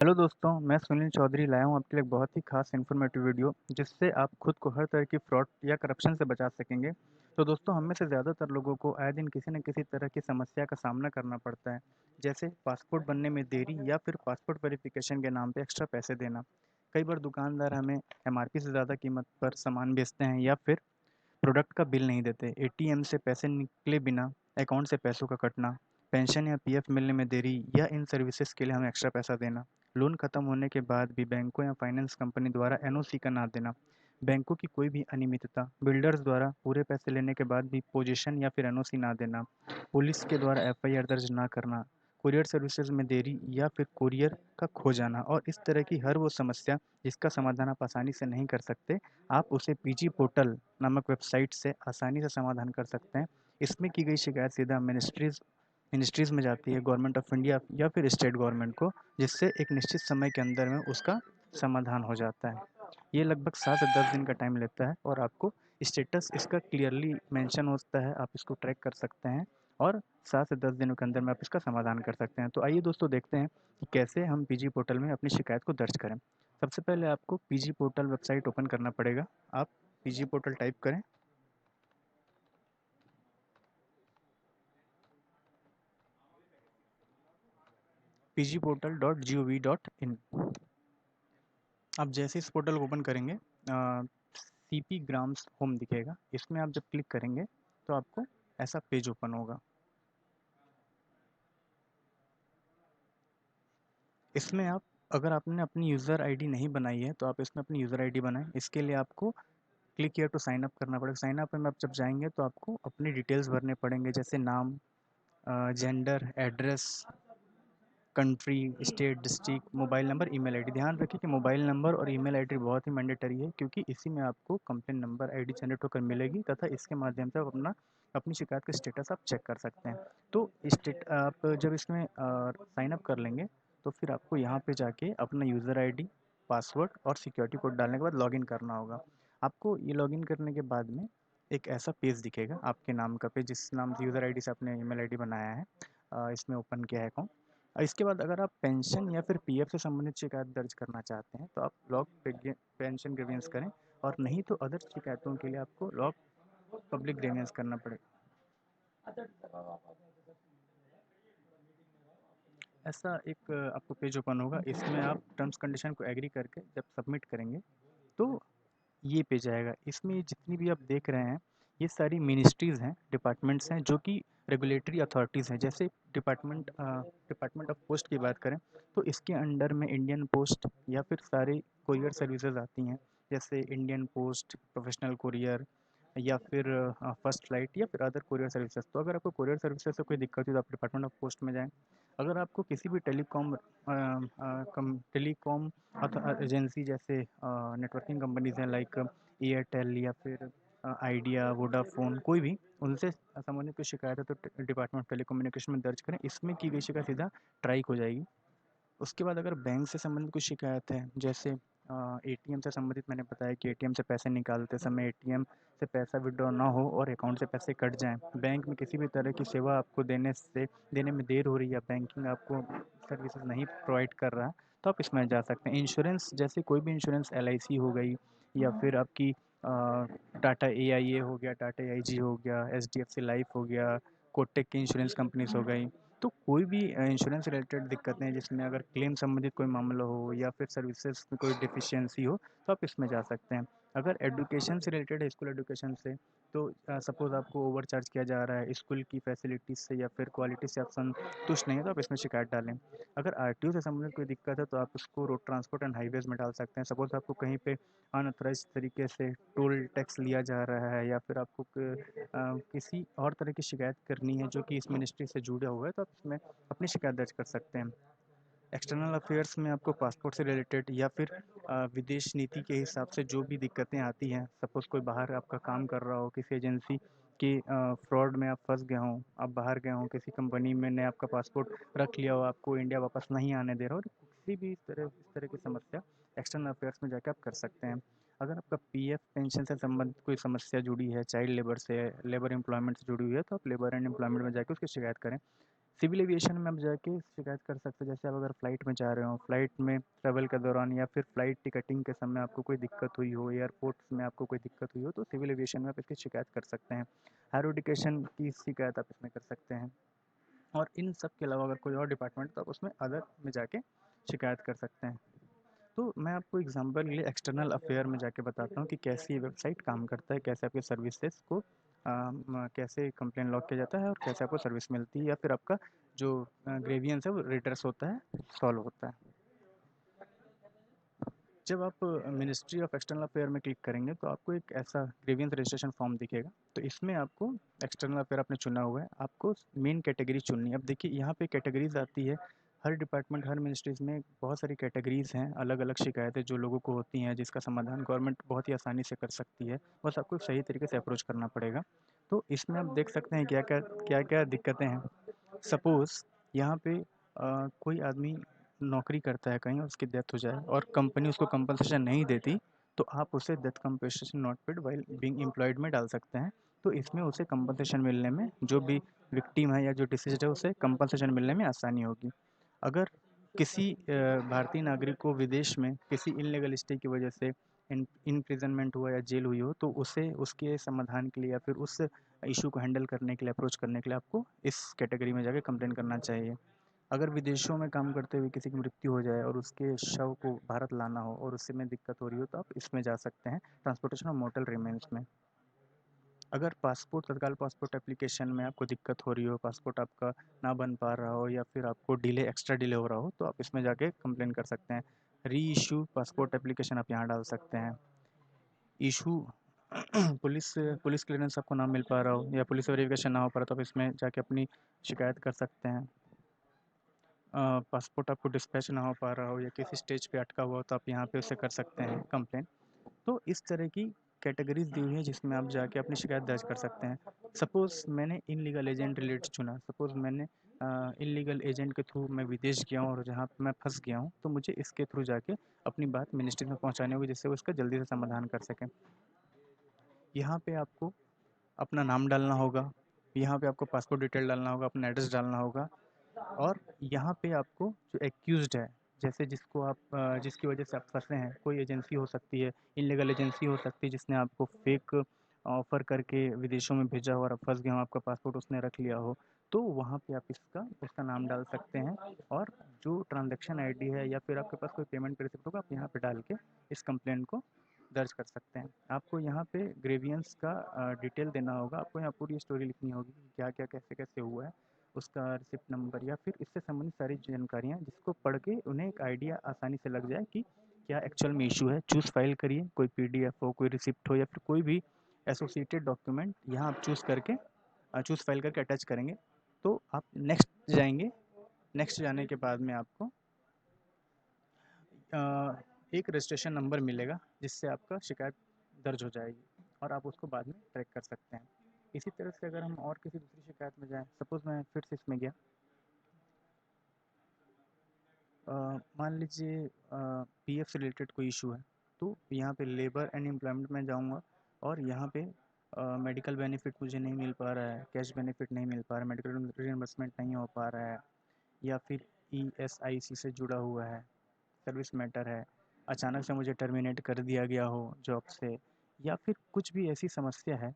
Hello दोस्तों, मैं सुनील चौधरी लाया हूँ आपके लिए एक बहुत ही खास इन्फॉर्मेटिव वीडियो जिससे आप खुद को हर तरह की फ्रॉड या करप्शन से बचा सकेंगे। तो दोस्तों, हम में से ज़्यादातर लोगों को आए दिन किसी न किसी तरह की समस्या का सामना करना पड़ता है, जैसे पासपोर्ट बनने में देरी या फिर पासपोर्ट वेरिफिकेशन के नाम पे एक्स्ट्रा पैसे देना। कई बार दुकानदार हमें एमआरपी से ज़्यादा कीमत पर सामान बेचते हैं या फिर प्रोडक्ट का बिल नहीं देते। एटीएम से पैसे निकले बिना अकाउंट से पैसों का कटना, पेंशन या पीएफ मिलने में देरी या इन सर्विसेज के लिए हमें एक्स्ट्रा पैसा देना, लोन खत्म होने के बाद भी बैंकों या फाइनेंस कंपनी द्वारा एनओसी का ना देना, बैंकों की कोई भी अनियमितता, बिल्डर्स द्वारा पूरे पैसे लेने के बाद भी पोजीशन या फिर एनओसी ना देना, पुलिस के द्वारा एफआईआर दर्ज ना करना, कुरियर सर्विसेज में देरी या फिर कुरियर का खो जाना और इस तरह की हर वो समस्या जिसका समाधान आप आसानी से नहीं कर सकते, आप उसे पीजी पोर्टल नामक वेबसाइट से आसानी से समाधान कर सकते हैं। इसमें की गई शिकायत सीधा मिनिस्ट्रीज़ में जाती है, गवर्नमेंट ऑफ इंडिया या फिर स्टेट गवर्नमेंट को, जिससे एक निश्चित समय के अंदर में उसका समाधान हो जाता है। ये लगभग 7 से 10 दिन का टाइम लेता है और आपको स्टेटस इसका क्लियरली मेंशन होता है, आप इसको ट्रैक कर सकते हैं और 7 से 10 दिनों के अंदर में आप इसका समाधान कर सकते हैं। तो आइए दोस्तों, देखते हैं कि कैसे हम पीजी पोर्टल में अपनी शिकायत को दर्ज करें। सबसे पहले आपको पीजी पोर्टल वेबसाइट ओपन करना पड़ेगा। आप पीजी पोर्टल टाइप करें। pgportal.gov.in। आप जैसे इस पोर्टल को ओपन करेंगे, सीपी ग्राम्स होम दिखेगा। इसमें आप जब क्लिक करेंगे तो आपको ऐसा पेज ओपन होगा। इसमें आप, अगर आपने अपनी यूज़र आईडी नहीं बनाई है तो आप इसमें अपनी यूज़र आईडी बनाएं। इसके लिए आपको click here to sign up करना पड़ेगा। साइन अप में आप जब जाएंगे तो आपको अपनी डिटेल्स भरने पड़ेंगे, जैसे नाम, gender, address, country, state, district, mobile number, email ID. ध्यान रखिए कि मोबाइल नंबर और ईमेल आईडी बहुत ही मैंडेटरी है, क्योंकि इसी में आपको कंप्लेन नंबर आईडी जनरेट होकर मिलेगी तथा इसके माध्यम से आप अपनी शिकायत का स्टेटस आप चेक कर सकते हैं। तो आप जब इसमें साइन अप कर लेंगे तो फिर आपको यहाँ पे जाके अपना यूज़र आईडी, पासवर्ड और सिक्योरिटी कोड डालने के बाद लॉगिन करना होगा। आपको ये लॉगिन करने के बाद में एक ऐसा पेज दिखेगा आपके नाम का पेज, जिस नाम से यूज़र आईडी से आपने ईमेल आईडी बनाया है, इसमें ओपन किया है अकाउंट। इसके बाद अगर आप पेंशन या फिर पीएफ से संबंधित शिकायत दर्ज करना चाहते हैं तो आप लॉग पेंशन ग्रीवेंस करें, और नहीं तो अदर शिकायतों के लिए आपको लॉग पब्लिक ग्रीवेंस करना पड़ेगा। ऐसा एक आपको पेज ओपन होगा। इसमें आप टर्म्स कंडीशन को एग्री करके जब सबमिट करेंगे तो ये पेज आएगा। इसमें जितनी भी आप देख रहे हैं, ये सारी मिनिस्ट्रीज़ हैं, डिपार्टमेंट्स हैं जो कि रेगुलेटरी अथॉरिटीज़ हैं। जैसे डिपार्टमेंट ऑफ पोस्ट की बात करें तो इसके अंडर में इंडियन पोस्ट या फिर सारी कोरियर सर्विसेज आती हैं, जैसे इंडियन पोस्ट, प्रोफेशनल कोरियर या फिर फर्स्ट फ्लाइट या फिर अदर कोरियर सर्विसेज। तो अगर आपको कोरियर सर्विसेज से कोई दिक्कत हो तो आप डिपार्टमेंट ऑफ पोस्ट में जाएँ। अगर आपको किसी भी टेलीकॉम एजेंसी, जैसे नेटवर्किंग कंपनीज़ हैं लाइक एयरटेल या फिर आइडिया, वोडाफोन, कोई भी, उनसे संबंधित कोई शिकायत है तो डिपार्टमेंट ऑफ टेलीकम्युनिकेशन में दर्ज करें। इसमें की गई शिकायत सीधा ट्राइक हो जाएगी। उसके बाद अगर बैंक से संबंधित कुछ शिकायत है, जैसे एटीएम से संबंधित, मैंने बताया कि एटीएम से पैसे निकालते समय एटीएम से पैसा विड्रॉ ना हो और अकाउंट से पैसे कट जाएं, बैंक में किसी भी तरह की सेवा आपको देने में देर हो रही है या बैंकिंग आपको सर्विसेज नहीं प्रोवाइड कर रहा है, तो आप इसमें जा सकते हैं। इंश्योरेंस, जैसे कोई भी इंश्योरेंस, एलआईसी हो गई या फिर आपकी टाटा एआईए हो गया, टाटा एआईजी हो गया, एचडीएफसी लाइफ हो गया, कोटक की इंश्योरेंस कंपनीज हो गई। तो कोई भी इंश्योरेंस रिलेटेड दिक्कतें, जिसमें अगर क्लेम संबंधित कोई मामला हो या फिर सर्विसेज में कोई डिफिशियंसी हो, तो आप इसमें जा सकते हैं। अगर एजुकेशन से रिलेटेड है, स्कूल एजुकेशन से, तो सपोज़ आपको ओवर चार्ज किया जा रहा है स्कूल की फैसिलिटीज़ से या फिर क्वालिटी से आप संतुष्ट नहीं है, तो आप इसमें शिकायत डालें। अगर आरटीओ से संबंधित कोई दिक्कत है तो आप उसको रोड ट्रांसपोर्ट एंड हाईवेज़ में डाल सकते हैं। सपोज़ आपको कहीं पे अनऑथराइज्ड तरीके से टोल टैक्स लिया जा रहा है या फिर आपको किसी और तरह की शिकायत करनी है जो कि इस मिनिस्ट्री से जुड़ा हुआ है, तो आप इसमें अपनी शिकायत दर्ज कर सकते हैं। एक्सटर्नल अफेयर्स में आपको पासपोर्ट से रिलेटेड या फिर विदेश नीति के हिसाब से जो भी दिक्कतें आती हैं, सपोज़ कोई बाहर आपका काम कर रहा हो, किसी एजेंसी की फ्रॉड में आप फंस गए हों, आप बाहर गए हों, किसी कंपनी में ने आपका पासपोर्ट रख लिया हो, आपको इंडिया वापस नहीं आने दे रहा हो, किसी भी इस तरह की समस्या एक्सटर्नल अफेयर्स में जाकर आप कर सकते हैं। अगर आपका पीएफ पेंशन से संबंधित कोई समस्या जुड़ी है, चाइल्ड लेबर से, लेबर एम्प्लॉयमेंट से जुड़ी हुई है, तो आप लेबर एंड एम्प्लॉयमेंट में जाके उसकी शिकायत करें। सिविल एविएशन में आप जाके शिकायत कर सकते हैं, जैसे आप अगर फ़्लाइट में जा रहे हो, फ़्लाइट में ट्रैवल के दौरान या फिर फ़्लाइट टिकटिंग के समय आपको कोई दिक्कत हुई हो, एयरपोर्ट्स में आपको कोई दिक्कत हुई हो, तो सिविल एविएशन में आप इसकी शिकायत कर सकते हैं। हायर एजुकेशन की शिकायत आप इसमें कर सकते हैं। और इन सब के अलावा अगर कोई और डिपार्टमेंट तो आप उसमें अदर में जाके शिकायत कर सकते हैं। तो मैं आपको एग्जांपल के लिए एक्सटर्नल अफेयर में जाके बताता हूँ कि कैसे ये वेबसाइट काम करता है, कैसे आपके सर्विसेज को कैसे कंप्लेन लॉग किया जाता है और कैसे आपको सर्विस मिलती है या फिर आपका जो ग्रेवियंस है वो रिड्रेस होता है, सॉल्व होता है। जब आप मिनिस्ट्री ऑफ एक्सटर्नल अफेयर में क्लिक करेंगे तो आपको एक ऐसा ग्रीवियंस रजिस्ट्रेशन फॉर्म दिखेगा। तो इसमें आपको एक्सटर्नल अफेयर आपने चुना हुआ है, आपको मेन कैटेगरी चुननी है। अब देखिए यहाँ पे कैटेगरीज आती है, हर डिपार्टमेंट हर मिनिस्ट्रीज़ में बहुत सारी कैटेगरीज़ हैं, अलग अलग शिकायतें जो लोगों को होती हैं जिसका समाधान गवर्नमेंट बहुत ही आसानी से कर सकती है, बस आपको सही तरीके से अप्रोच करना पड़ेगा। तो इसमें आप देख सकते हैं क्या क्या दिक्कतें हैं। सपोज़ यहाँ पे कोई आदमी नौकरी करता है कहीं और उसकी डेथ हो जाए और कंपनी उसको कंपनसेशन नहीं देती, तो आप उसे death compensation not paid while being employed में डाल सकते हैं। तो इसमें उसे कंपनसेशन मिलने में, जो भी विक्टिम है या जो डिसीज़्ड है उसे कंपनसेशन मिलने में आसानी होगी। अगर किसी भारतीय नागरिक को विदेश में किसी इल्लीगल स्टे की वजह से इम्प्रिजनमेंट हुआ या जेल हुई हो, तो उसे उसके समाधान के लिए या फिर उस इशू को हैंडल करने के लिए, अप्रोच करने के लिए आपको इस कैटेगरी में जाके कंप्लेन करना चाहिए। अगर विदेशों में काम करते हुए किसी की मृत्यु हो जाए और उसके शव को भारत लाना हो और उसमें दिक्कत हो रही हो, तो आप इसमें जा सकते हैं, ट्रांसपोर्टेशन ऑफ मोर्टल रिमेन्स में। अगर पासपोर्ट तत्काल पासपोर्ट एप्लीकेशन में आपको दिक्कत हो रही हो, पासपोर्ट आपका ना बन पा रहा हो या फिर आपको एक्स्ट्रा डिले हो रहा हो, तो आप इसमें जाके कंप्लेन कर सकते हैं। री इशू पासपोर्ट एप्लीकेशन आप यहाँ डाल सकते हैं। इशू पुलिस पुलिस क्लियरेंस आपको ना मिल पा रहा हो या पुलिस वेरिफिकेशन ना हो पा रहा, तो आप इसमें जाके अपनी शिकायत कर सकते हैं। पासपोर्ट आपको डिस्पैच ना हो पा रहा हो या किसी स्टेज पे अटका हुआ हो, तो आप यहाँ पे उसे कर सकते हैं कंप्लेन। तो इस तरह की कैटेगरीज दी हुई है जिसमें आप जाके अपनी शिकायत दर्ज कर सकते हैं। सपोज़ मैंने इनलीगल एजेंट रिलेटेड चुना, सपोज़ मैंने इनलीगल एजेंट के थ्रू मैं विदेश गया हूँ और जहाँ पे मैं फंस गया हूँ, तो मुझे इसके थ्रू जाके अपनी बात मिनिस्ट्री में पहुँचानी होगी जिससे वो इसका जल्दी से समाधान कर सकें। यहाँ पे आपको अपना नाम डालना होगा, यहाँ पे आपको पासपोर्ट डिटेल डालना होगा, अपना एड्रेस डालना होगा और यहाँ पे आपको जो एक्यूज़्ड है, जैसे जिसको आप जिसकी वजह से आप फँसे हैं, कोई एजेंसी हो सकती है, इल्लीगल एजेंसी हो सकती है जिसने आपको फेक ऑफ़र करके विदेशों में भेजा हो और आप फँस गए हो, आपका पासपोर्ट उसने रख लिया हो, तो वहाँ पे आप उसका नाम डाल सकते हैं और जो ट्रांज़ैक्शन आईडी है या फिर आपके पास कोई पेमेंट का रिसिप्ट होगा, आप यहाँ पे डाल के इस कंप्लेंट को दर्ज कर सकते हैं। आपको यहाँ पे ग्रेवियंस का डिटेल देना होगा, आपको यहाँ पूरी स्टोरी लिखनी होगी, क्या-क्या, कैसे-कैसे हुआ है, उसका रिसिप्ट नंबर या फिर इससे संबंधित सारी जानकारियाँ जिसको पढ़ के उन्हें एक आइडिया आसानी से लग जाए कि क्या एक्चुअल में इशू है। चूज़ फाइल करिए, कोई पीडीएफ हो, कोई रिसिप्ट हो या फिर कोई भी एसोसिएटेड डॉक्यूमेंट यहाँ आप चूज़ फाइल करके अटैच करेंगे। तो आप नेक्स्ट जाएँगे, नेक्स्ट जाने के बाद में आपको एक रजिस्ट्रेशन नंबर मिलेगा जिससे आपका शिकायत दर्ज हो जाएगी और आप उसको बाद में ट्रैक कर सकते हैं। इसी तरह से अगर हम और किसी दूसरी शिकायत में जाएँ, सपोज़ मैं फिर से इसमें गया, मान लीजिए पीएफ से रिलेटेड कोई इशू है, तो यहाँ पे लेबर एंड एम्प्लॉयमेंट में जाऊँगा और यहाँ पे मेडिकल बेनिफिट मुझे नहीं मिल पा रहा है, कैश बेनिफिट नहीं मिल पा रहा है, मेडिकल रिइंबर्समेंट नहीं हो पा रहा है या फिर ईएसआईसी से जुड़ा हुआ है, सर्विस मैटर है, अचानक से मुझे टर्मिनेट कर दिया गया हो जॉब से या फिर कुछ भी ऐसी समस्या है,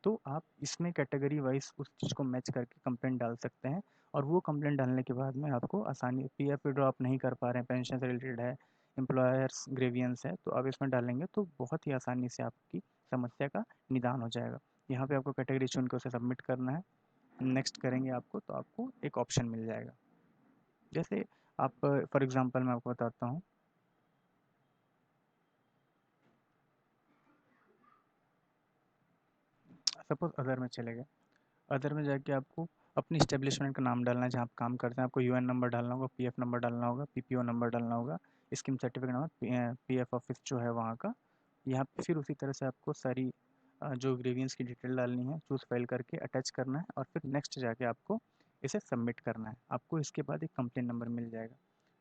तो आप इसमें कैटेगरी वाइज़ उस चीज़ को मैच करके कंप्लेंट डाल सकते हैं और वो कंप्लेंट डालने के बाद में आपको आसानी, पीएफ विड्रॉ आप नहीं कर पा रहे हैं, पेंशन से रिलेटेड है, एम्प्लॉयर्स ग्रेवियंस है, तो आप इसमें डालेंगे तो बहुत ही आसानी से आपकी समस्या का निदान हो जाएगा। यहाँ पे आपको कैटेगरी चुन के उसे सबमिट करना है, नेक्स्ट करेंगे आपको तो आपको एक ऑप्शन मिल जाएगा। जैसे आप फॉर एग्ज़ाम्पल मैं आपको बताता हूँ, सपोज़ अदर में चले गए, अदर में जाके आपको अपनी एस्टेब्लिशमेंट का नाम डालना है जहाँ आप काम करते हैं, आपको यूएन नंबर डालना होगा, पीएफ नंबर डालना होगा, पीपीओ नंबर डालना होगा, scheme certificate number, PF office जो है वहाँ का। यहाँ पे फिर उसी तरह से आपको सारी जो ग्रेवियंस की डिटेल डालनी है, चूज़ फाइल करके अटैच करना है और फिर नेक्स्ट जाके आपको इसे सबमिट करना है। आपको इसके बाद एक कंप्लेन नंबर मिल जाएगा।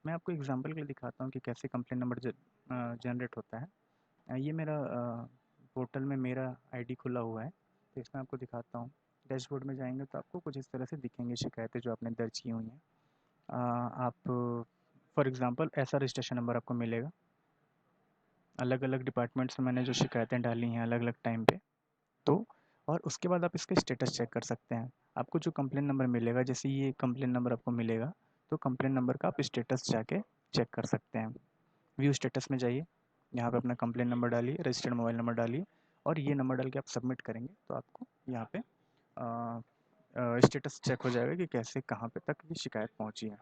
मैं आपको एग्जांपल के लिए दिखाता हूँ कि कैसे कंप्लेन नंबर जनरेट होता है। ये मेरा पोर्टल में मेरा आईडी खुला हुआ है, तो इसमें आपको दिखाता हूँ। डैशबोर्ड में जाएँगे तो आपको कुछ इस तरह से दिखेंगी शिकायतें जो आपने दर्ज की हुई हैं। आप फॉर एग्ज़ाम्पल ऐसा रजिस्ट्रेशन नंबर आपको मिलेगा। अलग-अलग डिपार्टमेंट्स में मैंने जो शिकायतें डाली हैं अलग-अलग टाइम पे, तो और उसके बाद आप इसका स्टेटस चेक कर सकते हैं। आपको जो कंप्लेन नंबर मिलेगा, जैसे ये कंप्लेन नंबर आपको मिलेगा, तो कंप्लेन नंबर का आप स्टेटस जाके चेक कर सकते हैं। व्यू स्टेटस में जाइए, यहाँ पे अपना कंप्लेन नंबर डालिए, रजिस्टर्ड मोबाइल नंबर डालिए और ये नंबर डाल के आप सबमिट करेंगे तो आपको यहाँ पे स्टेटस चेक हो जाएगा कि कैसे कहाँ पे तक ये शिकायत पहुँची है।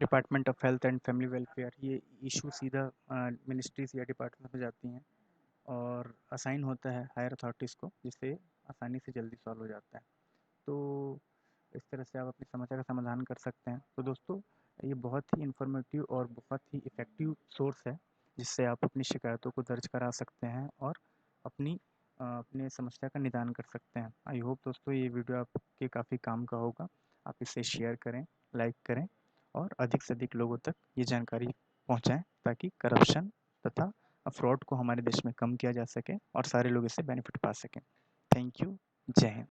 Department of health and family welfare, ये इशू सीधा मिनिस्ट्रीज़ या डिपार्टमेंट में जाती हैं और असाइन होता है हायर अथॉरिटीज़ को, जिससे आसानी से जल्दी सॉल्व हो जाता है। तो इस तरह से आप अपनी समस्या का समाधान कर सकते हैं। तो दोस्तों, ये बहुत ही इन्फॉर्मेटिव और बहुत ही इफ़ेक्टिव सोर्स है, जिससे आप अपनी शिकायतों को दर्ज करा सकते हैं और अपने समस्या का निदान कर सकते हैं। आई होप दोस्तों ये वीडियो आपके काफ़ी काम का होगा। आप इसे शेयर करें, लाइक करें और अधिक से अधिक लोगों तक ये जानकारी पहुँचाएँ, ताकि करप्शन तथा फ्रॉड को हमारे देश में कम किया जा सके और सारे लोग इससे बेनिफिट पा सकें। Thank you. जय हिंद।